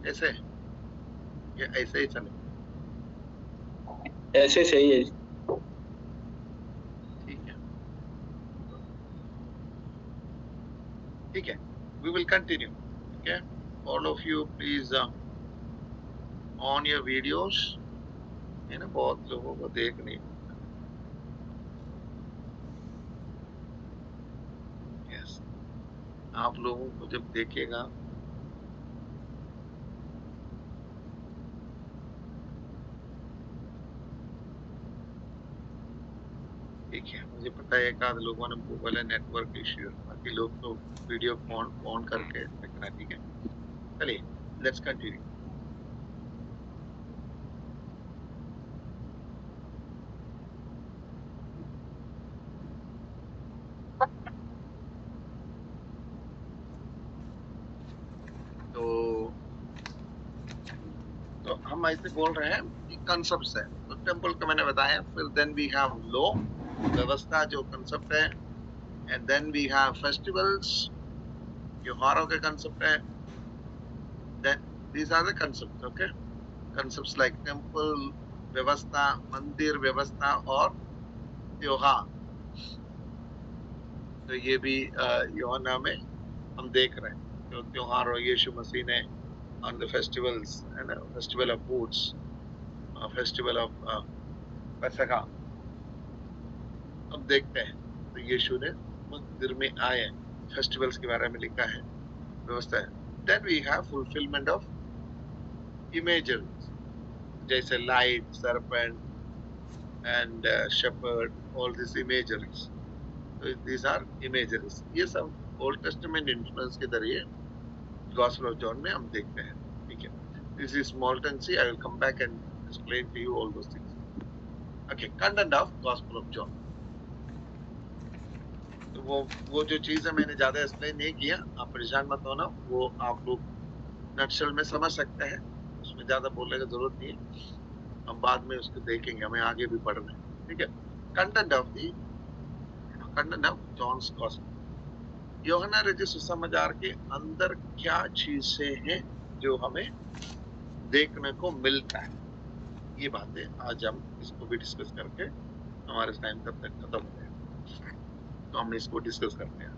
ऐसे या ऐसे ही चले? ऐसे सही है। ठीक है, ठीक है, we will continue. Okay, all of you please on your videos. है ना, बहुत लोगों को देख नहीं मिलता। Yes, आप लोगों को जब देखेगा ठीक है, मुझे पता है एक आध लोगों ने बोला नेटवर्क इश्यू, बाकी लोग तो वीडियो ऑन करके देखना। ठीक है, चलिए लेट्स कंटिन्यू। तो हम ऐसे बोल रहे हैं कि कंसेप्ट है, तो टेम्पल का मैंने बताया, फिर देन वी हैव लॉ, व्यवस्था जो कंसेप्ट है, and then we have festivals, त्योहारों के कंसेप्ट है। Then these are the concept. Okay, concepts like temple व्यवस्था, मंदिर व्यवस्था और त्योहार। तो ये भी यूहन्ना में हम देख रहे हैं, जो त्योहार और यीशु मसीह ने ऑन द फेस्टिवल्स, है ना, festival of booths, festival of Pascha, अब देखते हैं। तो यीशु ने मंदिर में आए, फेस्टिवल्स के बारे में लिखा है, व्यवस्था है। Then we have fulfilment of imageries, जैसे light, serpent and shepherd, all this imageries. तो दीज आर इमेजरीज। ये सब ओल्ड टेस्टामेंट इन्फ्लुएंस के जरिए गॉस्पेल ऑफ जॉन में हम देखते हैं। ठीक है, this is small tendency, I will come back and explain to you all those things. Okay, content of gospel of John. तो वो जो चीज है मैंने ज्यादा एक्सप्लेन नहीं किया, आप परेशान मत होना, वो आप लोग नक्शल में समझ सकते हैं, उसमें ज्यादा बोलने की जरूरत नहीं है। हम बाद में उसको देखेंगे, हमें आगे भी पढ़ना है। ठीक है, content of the content of John's gospel. यूहन्ना रचित सुसमाचार के अंदर क्या चीजें हैं जो हमें देखने को मिलता है, ये बातें आज हम इसको भी डिस्कस करके हमारे टाइम तब तक खत्म हो जाएगा, तो हम इसको डिस्कस करते हैं।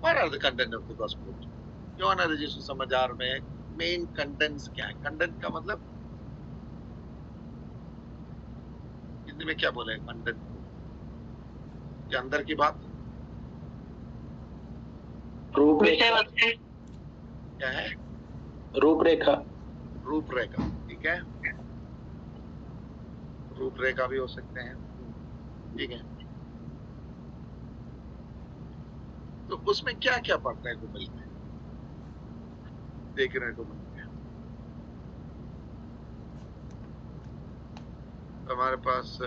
What are the content of the gospel of John? यूहन्ना रचित सुसमाचार में मेन कंटेंट्स क्या है? कंटेंट का मतलब हिंदी में क्या बोले कंटेंट को? के अंदर की बात रूपरेखा। क्या है? रूपरेखा। रूपरेखा। ठीक है, रूपरेखा भी हो सकते हैं। ठीक है, तो उसमें क्या क्या पढ़ने को मिलता है, देखने को मिलता है? तो हमारे पास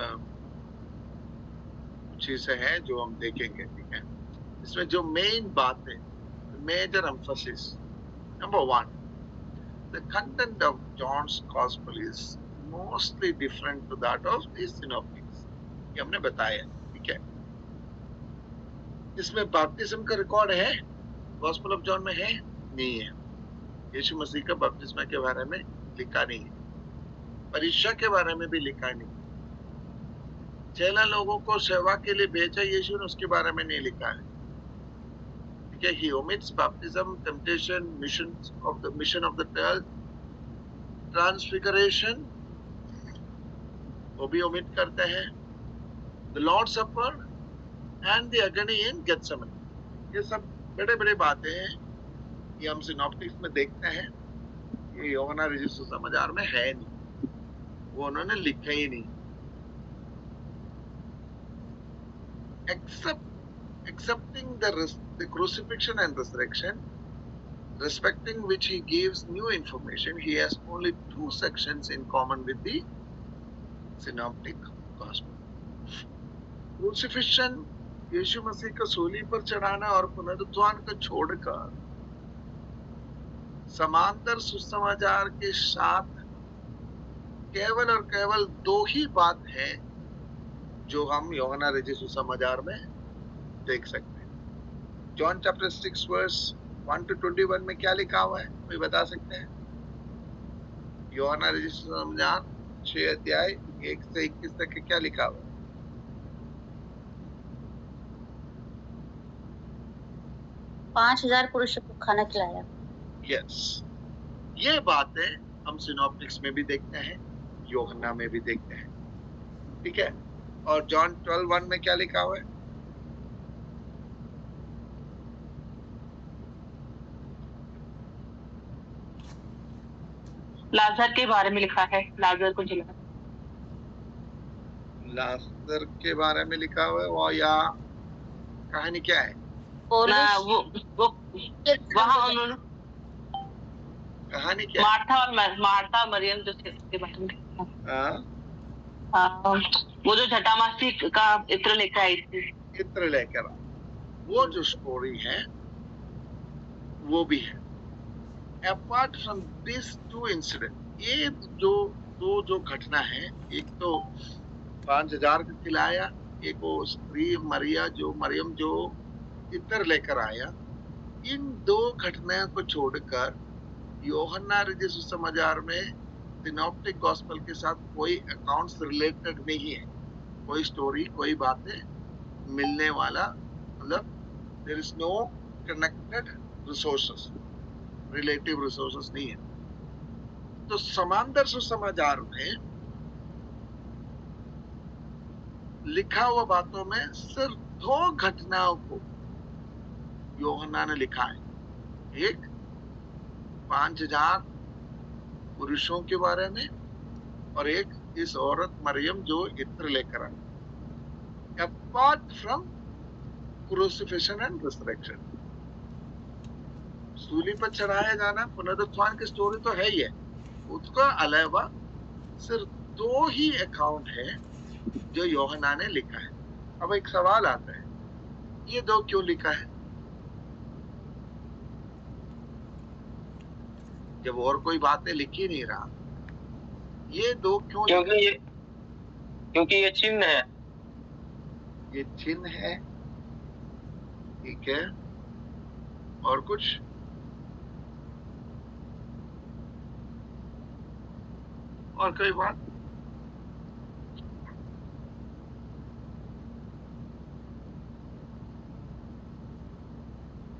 कुछ चीजें हैं जो हम देखेंगे। ठीक है, इसमें जो मेन बात है, major emphasis, number one, the content of John's Gospel is mostly different to that of the synoptics. ये हमने बताया। ठीक है, इसमें बपतिस्म का रिकॉर्ड है, गॉस्पेल ऑफ जॉन में है नहीं है। यीशु मसीह का बपतिस्मा के बारे में लिखा नहीं है, परीक्षा के बारे में भी लिखा नहीं। चेला लोगों को सेवा के लिए भेजा यीशु ने, उसके बारे में नहीं लिखा है। ठीक है, he omits baptism, temptation, mission of the 12, transfiguration, वो भी ओमिट करते हैं, the Lord supper and the agony in Gethsemane। ये सब बड़े बड़े बातें हैं, ये हम सिनॉप्टिक्स में देखते हैं, ये यूहन्ना रचित सुसमाचार में है नहीं, वो उन्होंने लिखा ही नहीं। Accepting the crucifixion and resurrection, respecting which he gives new information, he has only two sections in common with the synoptic gospel. Crucifixion, यीशु मसीह का सूली पर चढ़ाना और पुनरुत्थान को छोड़कर समांतर सुसमाचार के साथ केवल और केवल दो ही बात है जो हम यूहन्ना रचित सुसमाचार में देख सकते हैं। जॉन चैप्टर 6 वर्स 1 to 21 में क्या लिखा हुआ है, कोई बता सकते हैं? यूहन्ना रचित सुसमाचार 6 अध्याय 1 से 21 तक के क्या लिखा हुआ है? 5,000 पुरुषों को खाना खिलाया। यस, ये बातें हम सिनॉप्टिक्स में भी देखते हैं, यूहन्ना में भी देखते हैं, ठीक है। और जॉन 12:1 में क्या लिखा हुआ है? लाजर के बारे में लिखा है, लाजर को जिला। लाजर के बारे में लिखा हुआ है, वो या कहानी क्या है? ना वो वहाँ उन्होंने कहानी क्या है? मार्था और मरियम जो थे उसके बारे में लिखा। हाँ, वो जो जटामासी का इत्र लेकर आई थी, इत्र लेकर वो जो स्टोरी है वो भी है। Apart from this two incident, ये जो घटना है, एक तो 5,000 को खिलाया, एक वो स्त्री मरियम जो इत्र लेकर आया, इन दो घटनाओं को छोड़कर यूहन्ना रचित सुसमाचार में सिनॉप्टिक गॉस्पेल के साथ कोई अकाउंट्स रिलेटेड नहीं है, कोई स्टोरी, कोई बातें मिलने वाला, मतलब there is no connected resources, relative resources नहीं है। तो समांतर सुसमाचार में लिखा हुआ बातों में सिर्फ 2 घटनाओं को यूहन्ना ने लिखा है, एक 5,000 पुरुषों के बारे में और एक इस औरत मरियम जो इत्र लेकर आई। Apart from crucifixion and resurrection, सूली पर चढ़ाया जाना, पुनरुत्थान की स्टोरी तो है ही है, उसका अलावा सिर्फ 2 ही अकाउंट है जो यूहन्ना ने लिखा है। अब एक सवाल आता है, ये 2 क्यों लिखा है जब और कोई बातें लिख ही नहीं रहा? ये 2 क्यों? क्योंकि ये चिन्ह है, ये चिन्ह है, ठीक है। और कुछ? और कोई बात?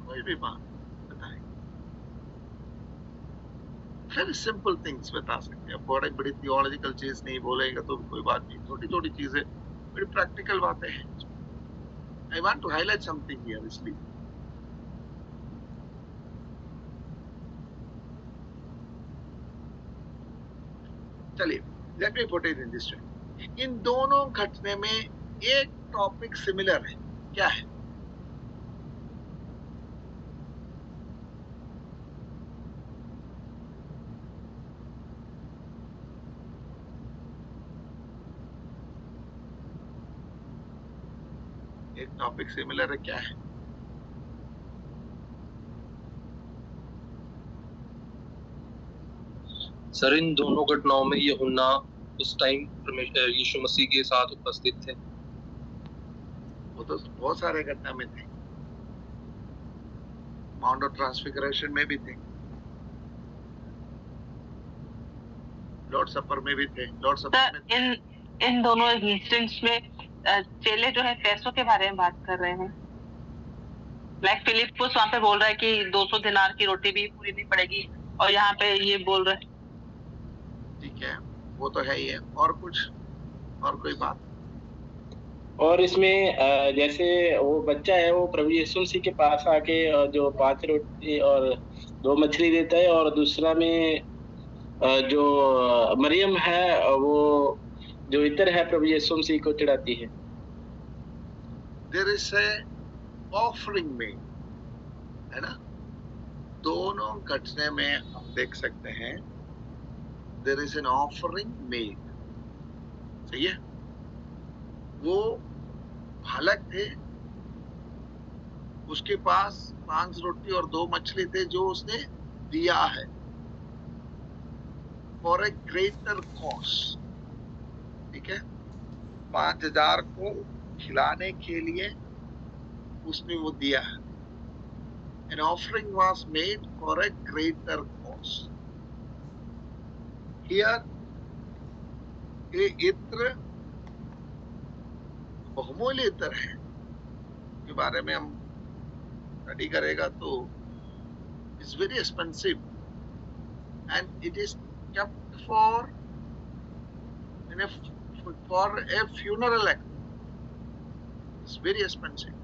कोई भी बात बताएं, वेरी सिंपल थिंग्स बता सकते हैं। बड़ी बड़ी थियोलॉजिकल चीज नहीं बोलेगा तो भी कोई बात नहीं, छोटी छोटी चीजें, बड़ी प्रैक्टिकल बातें हैं। I want to highlight something here, इसलिए चलिए, let me put it in this way. इन दोनों घटने में एक टॉपिक सिमिलर है, क्या है? एक टॉपिक सिमिलर है, क्या है? सर, इन दोनों घटनाओं में यूहन्ना उस टाइम यीशु मसीह के साथ उपस्थित थे। वो तो बहुत सारे घटना में थे, माउंट ऑफ ट्रांसफिगरेशन में भी थे, लॉर्ड सपर में भी थे। लॉर्ड सपर में इन दोनों इंस्टेंस में चेले जो है पैसों के बारे में बात कर रहे हैं। लाइक फिलिप्पुस वहाँ पे बोल रहा है कि 200 दिनार की रोटी भी पूरी नहीं पड़ेगी, और यहाँ पे ये बोल रहे हैं। ठीक है, वो तो है ही है। और कुछ, और कोई बात? और इसमें जैसे वो बच्चा है, वो प्रभु यीशु मसीह के पास आके जो 5 रोटी और 2 मछली देता है, और दूसरा में जो मरियम है वो जो इत्र है प्रभु यीशु मसीह को चढ़ाती है। देयर इज ए ऑफरिंग में, है ना? दोनों घटने में हम देख सकते हैं there is an offering made, सही है। वो बालक थे, उसके पास 5 रोटी और 2 मछली थे जो उसने दिया है फॉर ए ग्रेटर कॉज, ठीक है। 5,000 को खिलाने के लिए उसने वो दिया है। An offering was made for a greater cause. Here, ये इत्र बहुमूल्य इत्र है, के बारे में हम स्टडी करेगा तो it's very expensive and it is kept for a funeral act. It's very expensive.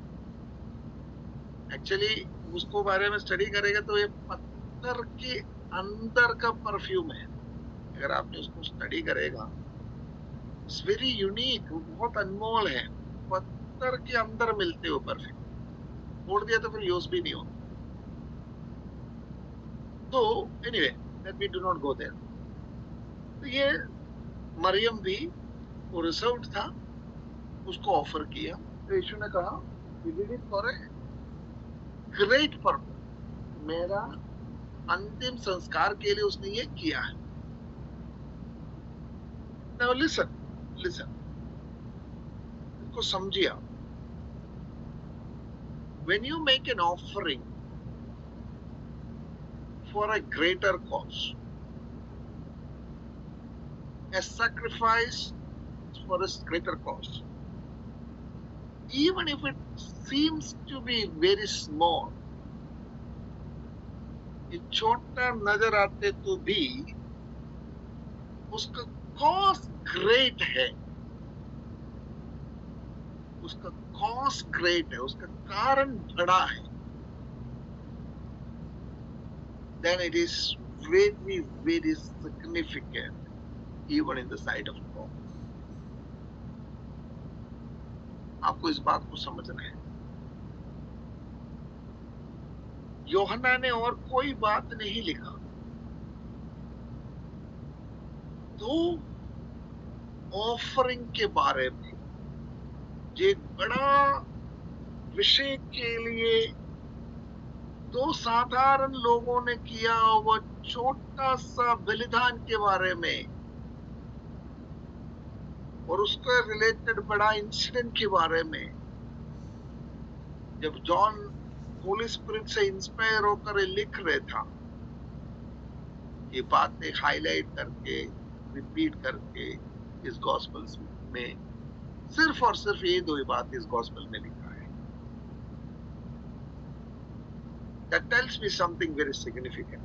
Actually उसको बारे में स्टडी करेगा तो ये पत्थर के अंदर का परफ्यूम है. अगर आपने उसको स्टडी करेगा, इट्स वेरी यूनिक, बहुत अनमोल है. पत्थर के अंदर मिलते हो परफ्यूम, छोड़ दिया तो फिर यूज भी नहीं हो. तो anyway, let me do not go there. तो ये मरियम भी वो रिजर्व्ड था, उसको ऑफर किया. तो यीशु ने कहा, we did it for a great purpose. मेरा अंतिम संस्कार के लिए उसने ये किया है. नाउ लिसन, इसको समझिए आप. When you make an offering for a greater cause, a sacrifice for a greater cause, even if it seems to be very small, ये छोटा नजर आते तो भी उसका कॉस्ट ग्रेट है. उसका कॉस्ट ग्रेट है, उसका कारण बड़ा है. Then it is very, very significant even in the sight of God. आपको इस बात को समझना है. यूहन्ना ने और कोई बात नहीं लिखा, तो ऑफरिंग के बारे में जो एक बड़ा विषय के लिए दो साधारण लोगों ने किया, वो छोटा सा बलिदान के बारे में और उसके रिलेटेड बड़ा इंसिडेंट के बारे में, जब जॉन होली स्पिरिट से इंस्पायर होकर लिख रहे था, ये बातें हाईलाइट करके रिपीट करके इस गॉस्पेल में सिर्फ और सिर्फ ये दो बात इस गॉस्पेल में लिखा है. That tells me something very significant.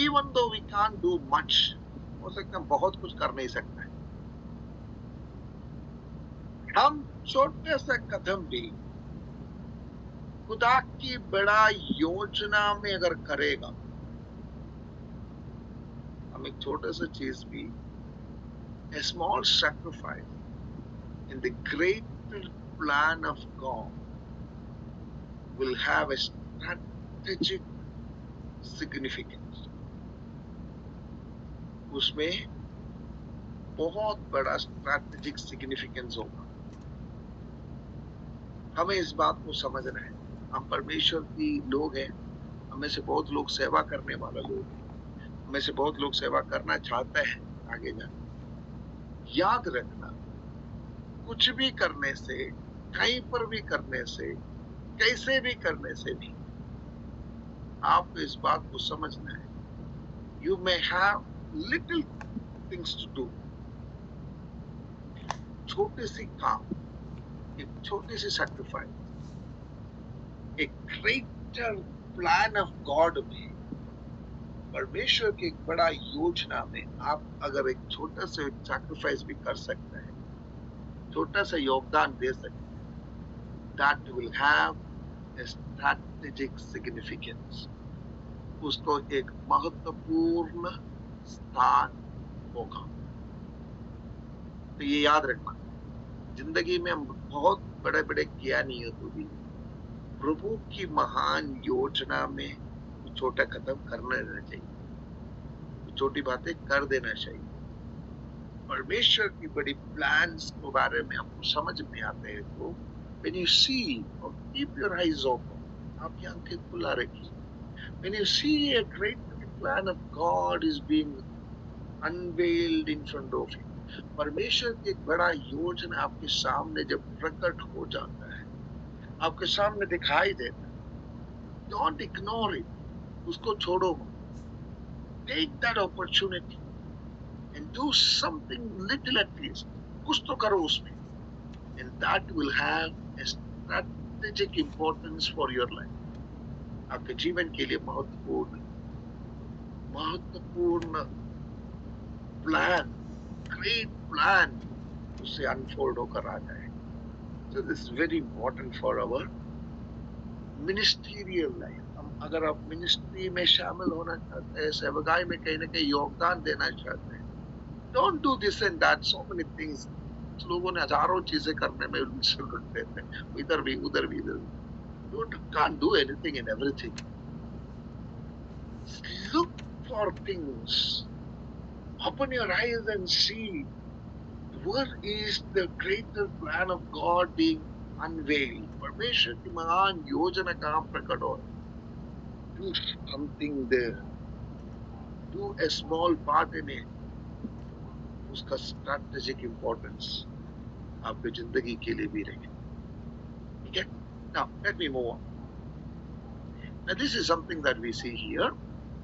Even though we can't do much, हो सकता है बहुत कुछ कर नहीं सकता है, हम छोटे से कदम भी खुदा की बड़ा योजना में अगर करेगा, हम एक छोटे से चीज भी, a small sacrifice in the greater plan of God will have a strategic significance. उसमें बहुत बड़ा strategic significance होगा. हमें इस बात को समझना है. हम परमेश्वर की लोग हैं. हमें से बहुत लोग सेवा करने वाला लोग हैं. हमें से बहुत लोग सेवा करना चाहते हैं आगे जाकर. याद रखना, कुछ भी करने से, कहीं पर भी करने से, कैसे भी करने से भी आपको इस बात को समझना है. You may have little things to do. छोटे से काम, एक छोटी सी सैक्रिफाइस, एक ग्रेटर प्लान ऑफ गॉड में, परमेश्वर की एक बड़ा योजना में आप अगर एक छोटा सा सैक्रिफाइस भी कर सकते हैं, छोटा सा योगदान दे सकते हैं, that will have a strategic significance. उसको एक महत्वपूर्ण स्थान होगा. तो ये याद रखना, जिंदगी में हम बहुत बड़े बड़े किया नहीं हो तो भी प्रभु की महान योजना में छोटा कदम करना देना चाहिए, छोटी बातें कर देना चाहिए. परमेश्वर की बड़ी प्लान्स के बारे में आपको समझ में आते हैं तो when you see, or keep your eyes open, आपकी आंखें खुला रखिए. When you see a great plan of God is being unveiled in front of you, परमेश्वर की एक बड़ा योजना आपके सामने जब प्रकट हो जाता है, आपके सामने दिखाई देता है, डोंट इग्नोर इट, उसको छोड़ो मत, take that opportunity and do something little at least, कुछ तो करो उसमें, and that will have a strategic importance for your life, आपके जीवन के लिए महत्वपूर्ण प्लान, ग्रेट प्लान उससे अनफोल्ड होकर आ जाए। So this is very important for our ministerial life. अगर आप मिनिस्ट्री में शामिल होना चाहते हैं, सेवकाई में कहीं ना कहीं योगदान देना चाहते हैं, don't do this and that, so many things. लोगों ने हजारों चीजें करने में शुरू कर देते हैं, इधर भी उधर भी इधर भी. You can't do anything and everything. Look for things. Open your eyes and see where is the greater plan of God being unveiled. परमेश्वर की महान योजना कहाँ प्रकट हो. Do something there. Do a small part in it. उसका strategic importance आपकी जिंदगी के लिए भी रहे. ठीक है? Now let me move on. Now this is something that we see here,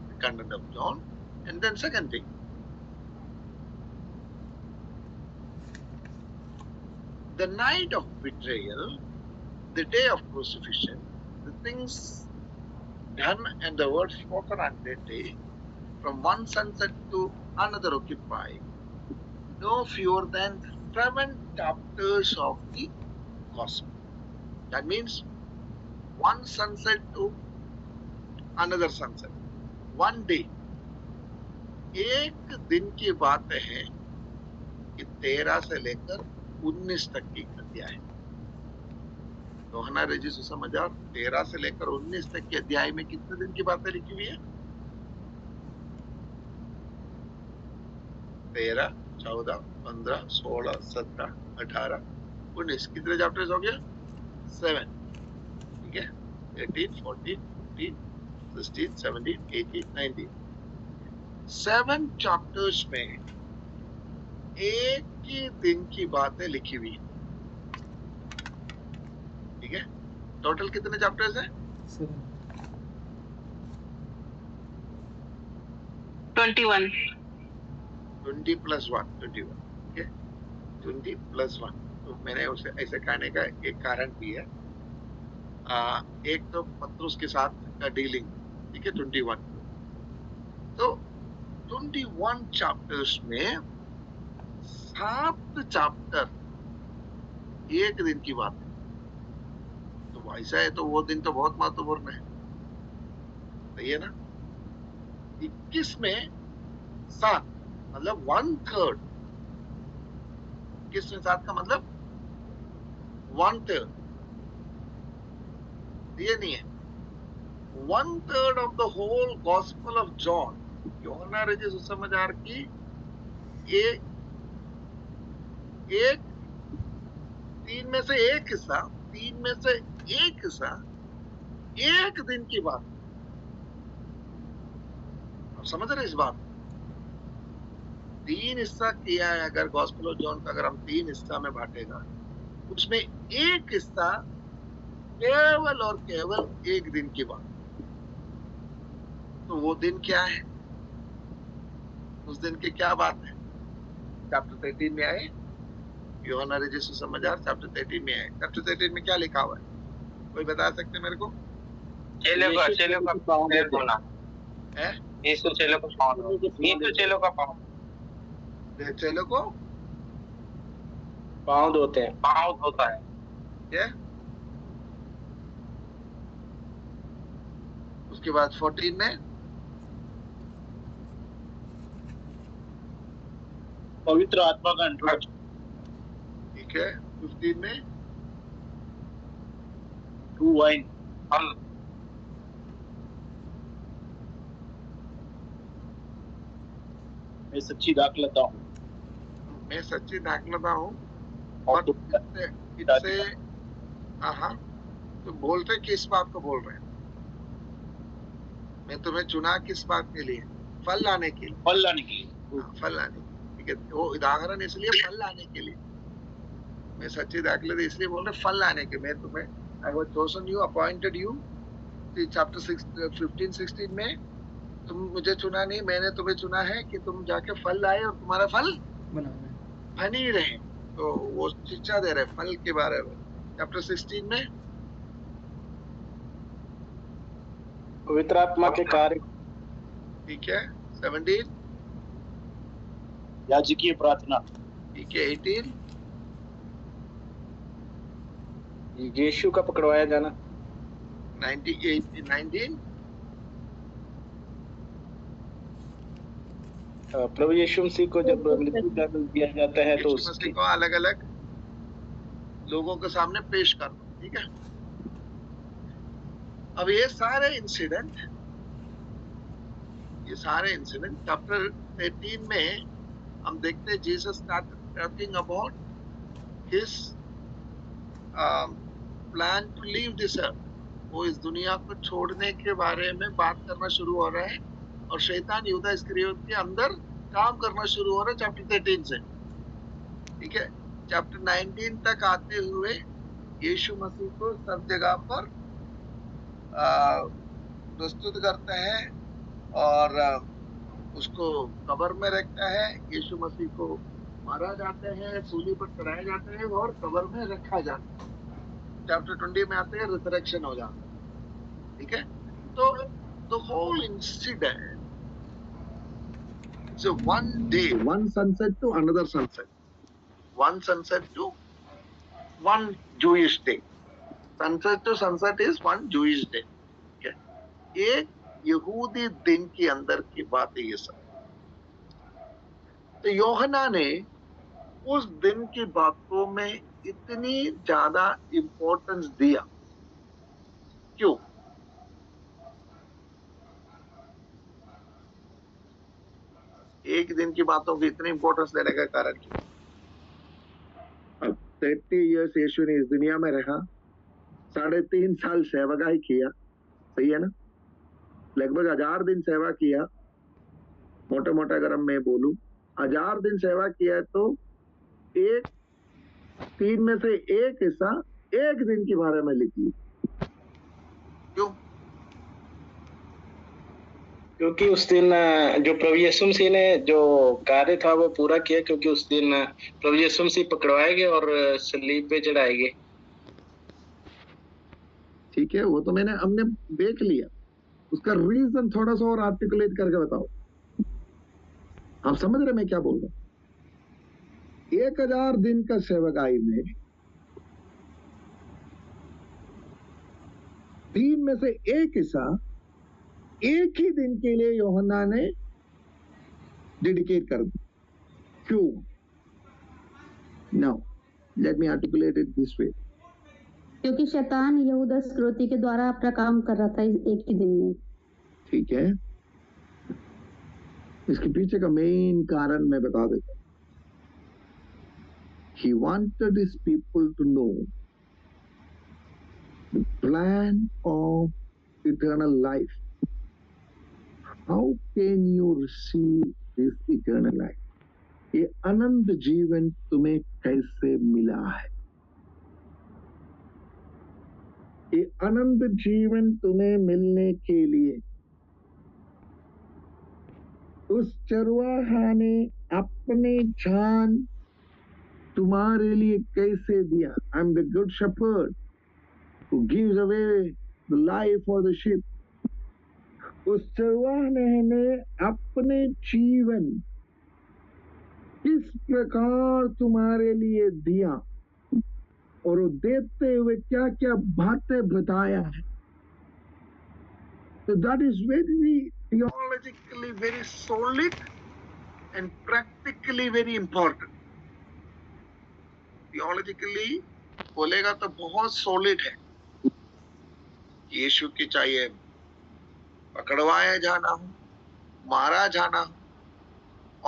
the content of John, and then second thing. The night of betrayal, the day of crucifixion, the things done and the words spoken on that day, from one sunset to another occupy no fewer than 7 chapters of the gospel. That means one sunset to another sunset, one day. एक दिन की बातें हैं कि 13 से लेकर 19 तक की अध्याय. यूहन्ना रचित सुसमाचार 13 से लेकर 19 तक के अध्याय में कितने दिन की बातें लिखी हुई है? 13, 14, 15, 16, 17, 18, 19. कितने चैप्टर्स हो गया? 7. ठीक है? 18, 14, 15, 16, 17, 18, 19. 7 चैप्टर्स में एक ही दिन की बातें लिखी हुई. ठीक है? टोटल कितने चैप्टर्स हैं? 21. 20 plus 1, 21. ठीक है? 20 plus 1. तो मैंने उसे ऐसे कहने का एक कारण भी है. एक तो पत्रुस के साथ का डीलिंग. ठीक है? 21. तो 21 चैप्टर्स में 7 चैप्टर एक दिन की बात है. तो ऐसा है तो वो दिन तो बहुत महत्वपूर्ण है. सही है ना? 21 में 7 मतलब 1/3. 21 में 7 का मतलब 1/3. ये नहीं है. 1/3 of the whole gospel of John, यूहन्ना रचित सुसमाचार की एक 3 में से एक हिस्सा, 3 में से एक हिस्सा एक दिन की बात. आप समझ रहे इस बात? 3 हिस्सा किया है. अगर गॉस्पेल ऑफ जॉन का अगर हम 3 हिस्सा में बांटेगा, उसमें एक हिस्सा केवल और केवल एक दिन की बात. तो वो दिन क्या है? उस दिन की क्या बात है? चैप्टर 13 में आए. यूहन्ना रचित सुसमाचार चैप्टर 13 में आए. चैप्टर 13 में क्या लिखा हुआ है? कोई बता सकते मेरे को? चेलों का पैर धोना है? यीशु चेलों को पाँव धोना. यीशु चेलों का पाँव चेलों को पाँव धोते हैं. पाँव धोता है. क्या? उसके बाद 14 में पवित्र आत्मा का इंट्रोडक्शन. ठीक है. 15 में टू वाइन फल. मैं सच्ची दाखलता हूँ. मैं सच्ची दाखलता हूँ. और इससे हाँ, तो बोलते किस बात को बोल रहे हैं? मैं तुम्हें चुना किस बात के लिए? फल लाने के लिए. फल लाने के लिए. फल लाने. ठीक है. वो उदाहरण इसलिए फल लाने के लिए. मैं सच्ची दाखलता इसलिए बोल रहे फल लाने के. मैं तुम्हें I was chosen you, appointed you. Chapter 15-16 में तुम मुझे चुना नहीं, मैंने तुम्हें चुना है कि तुम जाके फल लाए और तुम्हारा फल बनी रहे। तो वो शिक्षा दे रहे फल के बारे में चैप्टर 16 में। पवित्र आत्मा के कार्य, ठीक है। 17 याजकीय प्रार्थना, ठीक है। 18 यीशु का पकड़वाया जाना। 19 प्रभु यीशु मसीह को जब मृत्यु दंड दिया जाता है तो यीशु मसीह को अलग अलग लोगों के सामने पेश कर दो, ठीक है। अब ये सारे इंसिडेंट चैप्टर 18 में हम देखते हैं Jesus started talking about his plan to leave this earth. वो इस दुनिया को छोड़ने के बारे में बात करना शुरू हो रहा है और शैतान यहूदा इस्करियोत के अंदर काम करना शुरू हो रहा है चैप्टर 13 से, ठीक है। चैप्टर 19 तक आते हुए यीशु मसीह को सब जगह पर प्रस्तुत करता है और उसको कब्र में रखता है। यीशु मसीह को मारा जाता है, सूली पर चढ़ाया जाता है और कब्र में रखा जाता है। चैप्टर 20 में आते हैं रिजरेक्शन हो जाता है, ठीक है। तो the whole incident it's one day, one sunset to another sunset, one sunset to one Jewish day. Sunset to sunset is one Jewish day, ठीक है। एक यहूदी दिन के अंदर की बात है ये सब। तो यूहन्ना ने उस दिन की बातों में इतनी ज्यादा इंपॉर्टेंस दिया, क्यों? एक दिन की बातों की इतनी इंपॉर्टेंस देने का कारण क्या? अब 30 इयर्स यीशु ने इस दुनिया में रहा, 3.5 साल सेवकाई किया, सही है ना। लगभग 1000 दिन सेवा किया, मोटा मोटा अगर मैं बोलूं 1000 दिन सेवा किया, तो एक 3 में से एक हिस्सा एक दिन के बारे में लिखी। क्यों? क्योंकि उस दिन जो प्रभु यीशु मसीह ने जो कार्य था वो पूरा किया, क्योंकि उस दिन प्रभु यीशु मसीह पकड़वाए गए और सलीब पे चढ़ाए गए। ठीक है, वो तो हमने देख लिया। उसका रीजन थोड़ा सा और आर्टिकुलेट करके बताओ। आप समझ रहे मैं क्या बोल रहा हूं? 1000 दिन का सेवकाई में 3 में से एक हिस्सा एक ही दिन के लिए यूहन्ना ने डेडिकेट कर दिया। क्यों? Now let me articulate it this way. क्योंकि शैतान यहूदा इस्करियोती के द्वारा अपना काम कर रहा था एक ही दिन में। ठीक है, इसके पीछे का मेन कारण मैं बता देता हूं। He wanted his people to know the plan of eternal life. How can you receive this eternal life? ये अनंत जीवन तुम्हें कैसे मिला है? ये अनंत जीवन तुम्हें मिलने के लिए उस चरवाहा ने अपने जान तुम्हारे लिए कैसे दिया? I am the good shepherd who gives away the life for the sheep. उस चरवाहे ने अपने जीवन किस प्रकार तुम्हारे लिए दिया और वो देते हुए क्या क्या बातें बताया है। So that is very theologically very solid and practically very important. Theologically बोलेगा तो बहुत solid है। यीशु की चाहिए पकड़वाया जाना हो, मारा जाना हो,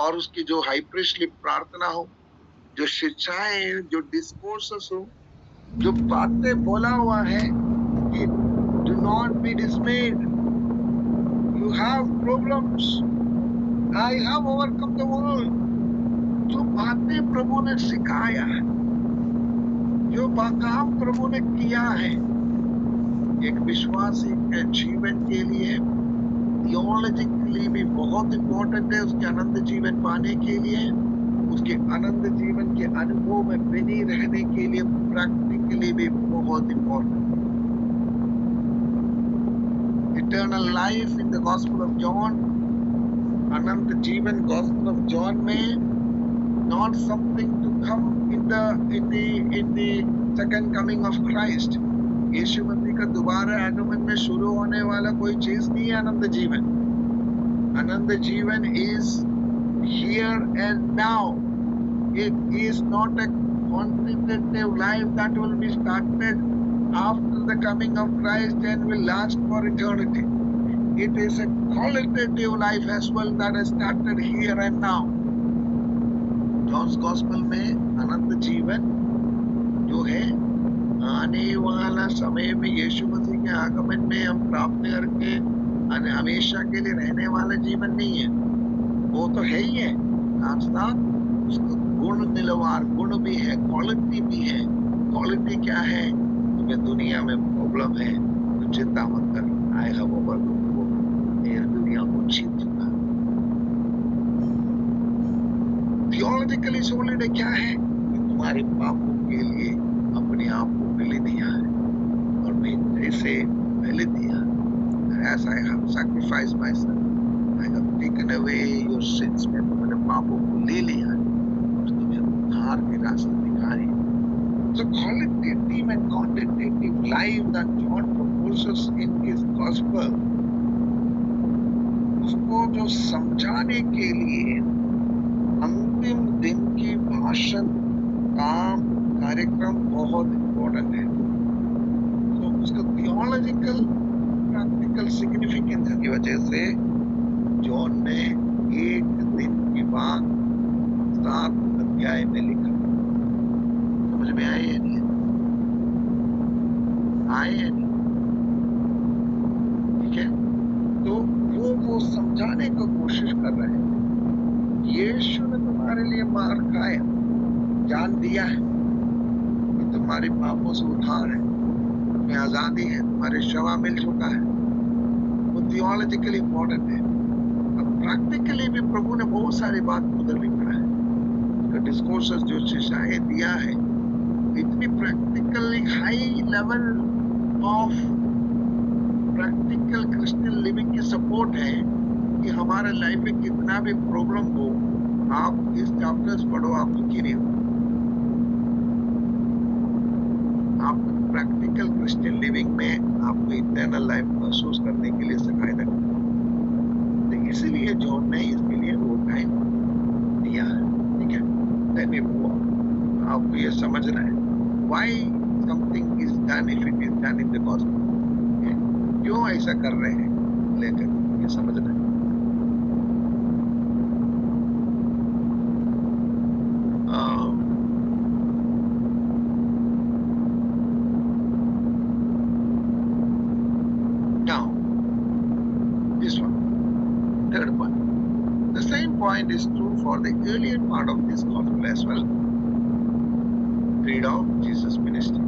और उसकी जो हाई प्रीस्टली प्रार्थना हो, जो शिक्षाएं, जो डिस्कोर्सेस हो, जो बातें बोला हुआ है कि do not be dismayed, you have problems, I have overcome the world, जो बातें प्रभु ने सिखाया है, जो काम प्रभु ने किया है, एक विश्वासी के जीवन के लिए थियोलॉजिकली भी बहुत इंपॉर्टेंट है, उसके अनंत जीवन पाने के लिए, उसके अनंत जीवन के अनुभव में बने रहने के लिए प्रैक्टिकली भी बहुत important. Eternal life in the gospel of John, अनंत जीवन गॉस्पेल ऑफ जॉन में, not something to come in the second coming of Christ. यीशु मसीह का दोबारा आगमन में शुरू होने वाला कोई चीज नहीं है अनंत जीवन। अनंत जीवन is here and now. It is not a quantitative life that will be started after the coming of Christ and will last for eternity. It is a qualitative life as well that has started here and now. John's gospel में अनंत जीवन जो है आने वाला समय में यीशु मसीह के आगमन में हम प्राप्त करके हमेशा के लिए रहने वाला जीवन नहीं है, वो तो है ही है, साथ साथ उसका गुण निलवार गुण भी है, क्वालिटी भी है। क्वालिटी क्या है? तुम्हें दुनिया में प्रॉब्लम है तो चिंता मत कर, आएगा वो दुनिया को जीत चुका। थियोलॉजिकली सॉलिड क्या है? तुम्हारे पापों के लिए अपने आप को बलि दिया है, और मैं जैसे पहले दिया, as I have sacrificed myself, I have taken away your sins, मैं तुम्हारे पापों को ले लिया और तुम्हें उद्धार के रास्ते दिखाए। So qualitative and quantitative life that John proposes in his gospel, उसको जो समझाने के लिए अंतिम दिन की भाषण काम कार्यक्रम बहुत इम्पोर्टेंट है। तो उसका थियोलॉजिकल प्रैक्टिकल सिग्निफिकेंस की वजह से जॉन ने एक दिन की बात 7 अध्याय में लिखा। समझ में आए या नहीं? आए या नहीं? ठीक है, तो वो समझाने की कोशिश कर रहे हैं। यीशु ने तुम्हारे लिए मार खाया, जान दिया है कि तुम्हारे पापों से उद्धार है, तुम्हें आजादी है, तुम्हारे शवा मिल चुका है। वो थियोलॉजिकली इंपॉर्टेंट है। अब प्रैक्टिकली भी प्रभु ने बहुत सारी बात उधर लिखा है। उसका डिस्कोर्सेस जो शिक्षाएं दिया है इतनी practically high level of practical Christian living की सपोर्ट है कि हमारे लाइफ में कितना भी प्रॉब्लम हो, आप इस चैप्टर्स पढ़ो, आप दुखी नहीं हो। आप प्रैक्टिकल क्रिश्चियन लिविंग में आपको इटर्नल लाइफ महसूस करने के लिए सहायता करता है। तो इसीलिए जॉन ने इसके लिए वो टाइम दिया है। ठीक है, आपको ये समझना है why something is done if it is done in the gospel, क्यों ऐसा कर रहे हैं लेकर ये समझना है। Point is true for the earlier part of this gospel as well. Read of Jesus' ministry.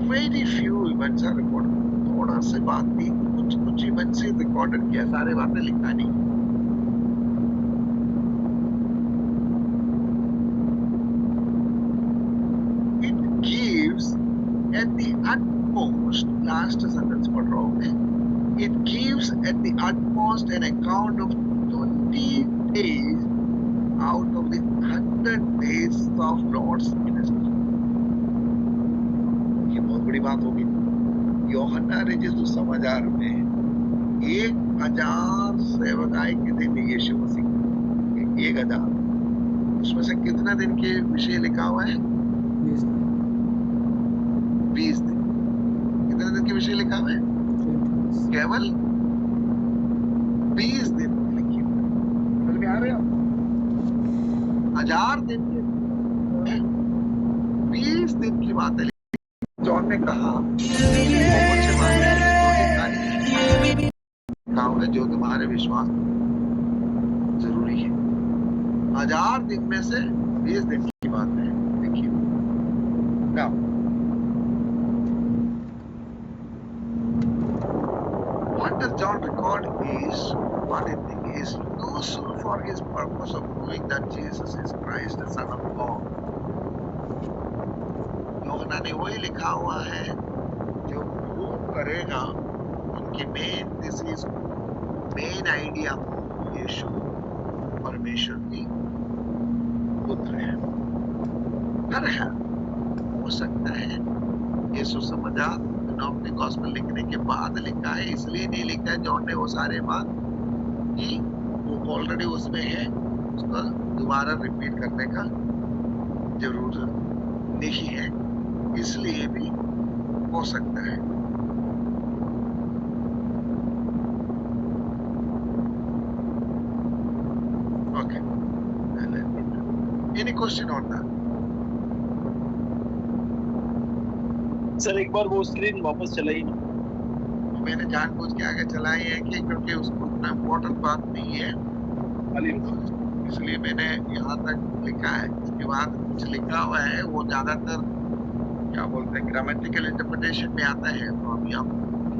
Very few events are recorded. थोड़ा से बात भी कुछ events से recorded किया, सारे बातें लिखा नहीं। It gives at the utmost, last sentence पढ़ रहा हूँ मैं, it gives at the utmost an account of 20 days out of the 100 days of Lord's ministry. ये बहुत बड़ी बात होगी। यूहन्ना रचित समाचार में 1000 सेवकाई के दिन यीशु मसीह 1000, उसमें से कितना दिन के विषय लिखा हुआ है? 20 दिन। कितने दिन के विषय लिखा हुआ है? केवल 20 दिन लिखी हुई। समझ में आ रहे हो? 1000 दिन के 20 दिन की बातें जॉन ने कहा जो तुम्हारे विश्वास जरूरी है। 1000 दिन में से 20 दिन की बात है लिखी हुई। what does John record is what I think is useful for his purpose of proving that Jesus is Christ, the Son of God. यूहन्ना ने वही लिखा हुआ है जो प्रूव करेगा उनकी मेन थीसिस, मेन आइडिया को, यीशु परमेश्वर की पुत्र है। हर है हो सकता है ये सुसमाचार अपने गॉस्पेल लिखने के बाद लिखा है, इसलिए नहीं लिखा है जॉन ने वो सारे बात कि वो ऑलरेडी उसमें है, उसका दोबारा रिपीट करने का जरूरत नहीं है, इसलिए भी हो सकता है। Okay, any question on that? Sir एक बार वो स्क्रीन वापस चलाई ना। मैंने जानबूझ के आगे चलाई है कि क्योंकि उसको उतना इम्पोर्टेंट बात नहीं है, इसलिए मैंने यहाँ तक लिखा है। इसके बाद कुछ लिखा हुआ है वो ज्यादातर क्या बोलते हैं ग्रामेटिकल इंटरप्रिटेशन में आता है, तो अभी आप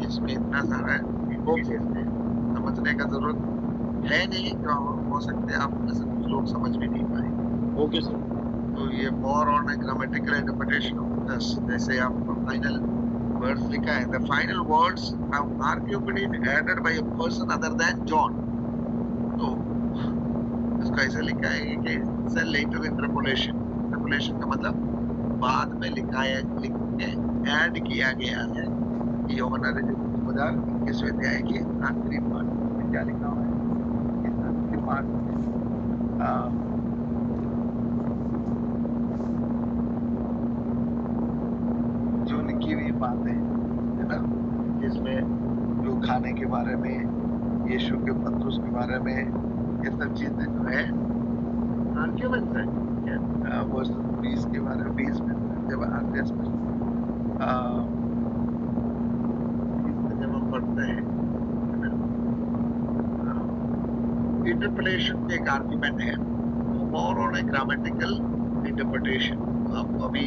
इसमें इतना सारा समझने का जरूरत है नहीं, जो हो सकते हैं आप में से कुछ लोग समझ भी नहीं पाए। Okay sir. तो ये more on a grammatical interpretation of this, जैसे आपका final words लिखा है, the final words have arguably been added by a person other than John. तो इसको ऐसे लिखा है कि it's a later interpolation. Interpolation का मतलब बाद में लिखा है, लिख के ऐड किया गया है कि यूहन्ना ने जो 2021वें अध्याय की आखिरी पार्ट में क्या लिखा हुआ है, इस आखिरी पार्ट में जो लिखी हुई बातें है ना, जिसमें जो खाने के बारे में, यीशु के पत्रुस के बारे में, ये सब चीजें जो है आर्ग्यूमेंट है। वर्स 20 के बारे में, 20 में जब आते हैं जब हम पढ़ते हैं इंटरप्रिटेशन के एक आर्ग्यूमेंट है, more on A grammatical interpretation. आपको अभी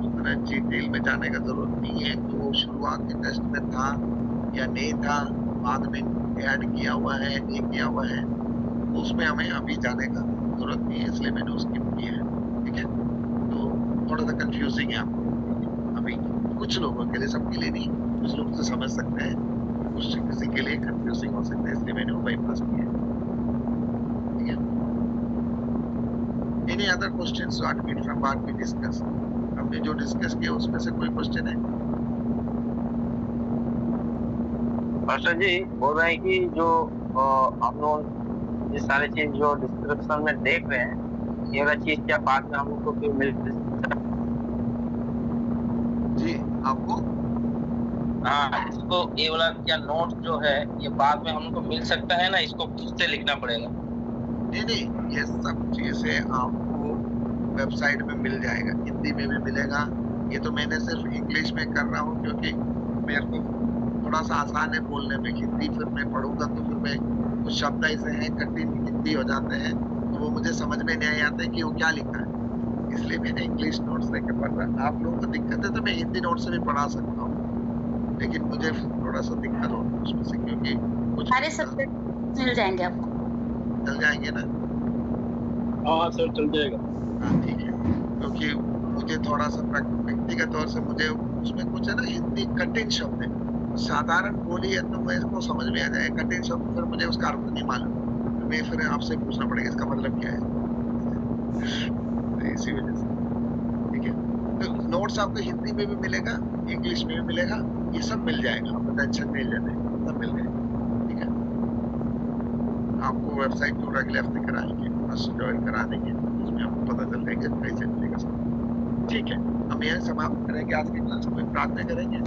उतना डिटेल में जाने का जरूरत नहीं है कि वो शुरुआत के टेस्ट में था या नहीं था, बाद में ऐड किया हुआ है नहीं किया हुआ है, तो उसमें हमें अभी जाने का जरूरत नहीं है, इसलिए मैंने उसकी किया है। ठीक है, तो थोड़ा सा कंफ्यूजिंग है आपको अभी, कुछ लोगों के लिए, सबके लिए नहीं, कुछ लोग तो समझ सकते हैं, कुछ किसी के लिए कंफ्यूजिंग हो सकता है, इसलिए मैंने वो बाईपास किया है। ठीक है, any other questions from what we discuss? हमने जो डिस्कस किया उसमें से कोई क्वेश्चन है? मास्टर जी बोल रहे हैं कि जो हम लोग ये सारी चीज जो डिस्क्रिप्शन में देख रहे हैं, ये वाला चीज क्या बाद में हम लोग को फिर मिल सकता है? जी आपको? हाँ, इसको ये वाला क्या नोट जो है ये बाद में हम लोग को मिल सकता है ना, इसको खुद से लिखना पड़ेगा? नहीं, ये सब चीजें आपको वेबसाइट में मिल जाएगा, हिंदी में भी मिलेगा। ये तो मैंने सिर्फ इंग्लिश में कर रहा हूँ क्योंकि मेरे को थोड़ा सा आसान है बोलने में। हिंदी फिर मैं पढ़ूंगा तो फिर मैं कुछ शब्द ऐसे हैं कठिन हिंदी हो जाते हैं, तो वो मुझे समझ में नहीं आते कि वो क्या लिखा है, इसलिए मैंने इंग्लिश नोट्स लेकर पढ़ रहा। आप लोगों को दिक्कत है तो मैं हिंदी नोट से भी पढ़ा सकता हूँ, लेकिन मुझे थोड़ा सा दिक्कत होती है उसमें से, क्योंकि कुछ सारे सब्जेक्ट मिल जाएंगे आपको। चल जाएंगे ना? हाँ सर चल जाएगा। हाँ ठीक है, क्योंकि मुझे थोड़ा सा व्यक्तिगत तौर से मुझे उसमें कुछ है ना हिंदी कठिन शब्द है, साधारण बोली है तो मैं इसको समझ में आ जाए, कठिन शब्द फिर मुझे उसका अर्थ नहीं मालूम, तो मैं फिर आपसे पूछना पड़ेगा इसका मतलब क्या है, तो इसी वजह से। ठीक है, तो नोट्स आपको हिंदी में भी मिलेगा, इंग्लिश में भी मिलेगा, ये सब मिल जाएगा, आपको टेंशन नहीं लेना है, सब मिल जाएगा। ठीक है, आपको वेबसाइट टूर अगले हफ्ते कराएंगे, ज्वाइन करा देंगे, उसमें आपको पता चल जाएगा कैसे मिलेगा सब। ठीक है, हम यह समाप्त करेंगे आज की क्लास को, प्रार्थना करेंगे।